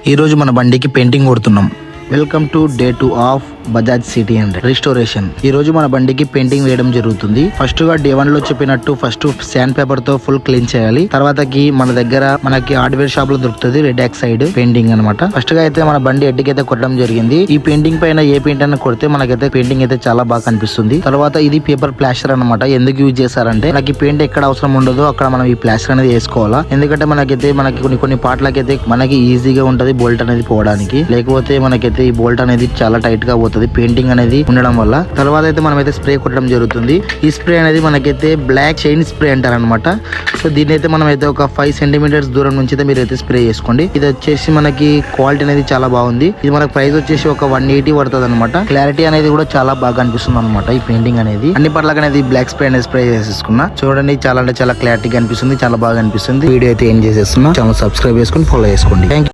ఈ రోజు మన బండికి పెయింటింగ్ కొడుతున్నాం. Welcome to day 2 of Bajaj city and restoration. ఈ రోజు మన బండికి పెయింటింగ్ వేయడం జరుగుతుంది. ఫస్ట్ గా డే 1 లో చెప్పినట్టు ఫస్ట్ శాండ్ పేపర్ తో ఫుల్ క్లీన్ చేయాలి. తర్వాతకి మన దగ్గర మనకి హార్డ్వేర్ షాప్ లో దొరుకుతుంది రెడ్ ఆక్సైడ్ పెయింటింగ్ అనమాట. ఫస్ట్ గా అయితే మన బండి ఎడ్డికైతే కొట్టడం జరిగింది. ఈ పెయింటింగ్ పైన ఏ పెయింట్ అయినా కొడితే మనకైతే పెయింటింగ్ అయితే చాలా బాగా కనిపిస్తుంది. తర్వాత ఇది పేపర్ ప్లాస్టర్ అనమాట. ఎందుకు యూజ్ చేశారంటే మనకి పెయింట్ ఎక్కడ అవసరం ఉండదో అక్కడ మనం ఈ ప్లాస్టర్ అనేది వేసుకోవాలా. ఎందుకంటే మనకి కొన్ని పార్ట్లకైతే మనకి ఈజీగా ఉంటది బోల్ట్ అనేది పోవడానికి. లేకపోతే మనకైతే ఈ బోల్ట్ అనేది చాలా టైట్ గా పోతుంది పెయింటింగ్ అనేది ఉండడం వల్ల. తర్వాత అయితే మనం అయితే స్ప్రే కొట్టడం జరుగుతుంది. ఈ స్ప్రే అనేది మనకైతే బ్లాక్ చైన్ స్ప్రే అంటారనమాట. సో దీని అయితే మనం అయితే ఒక 5 సెంటీమీటర్స్ దూరం నుంచి అయితే మీరు అయితే స్ప్రే చేసుకోండి. ఇది వచ్చేసి మనకి క్వాలిటీ అనేది చాలా బాగుంది. ఇది మనకి ప్రైస్ వచ్చేసి ఒక 180 పడుతుంది అనమాట. క్లారిటీ అనేది కూడా చాలా బాగా అనిపిస్తుంది అనమాట. ఈ పెయింటింగ్ అనేది అన్ని పట్లకి అనేది బ్లాక్ స్ప్రే అనేది స్ప్రే చేసేసుకున్నా. చూడండి చాలా అంటే చాలా క్లారిటీగా అనిపిస్తుంది, చాలా బాగా అనిపిస్తుంది. వీడియో అయితే ఏం చేసేస్తున్నా, ఛానల్ సబ్స్క్రైబ్ చేసుకుని ఫాలో చేసుకోండి. Thank you.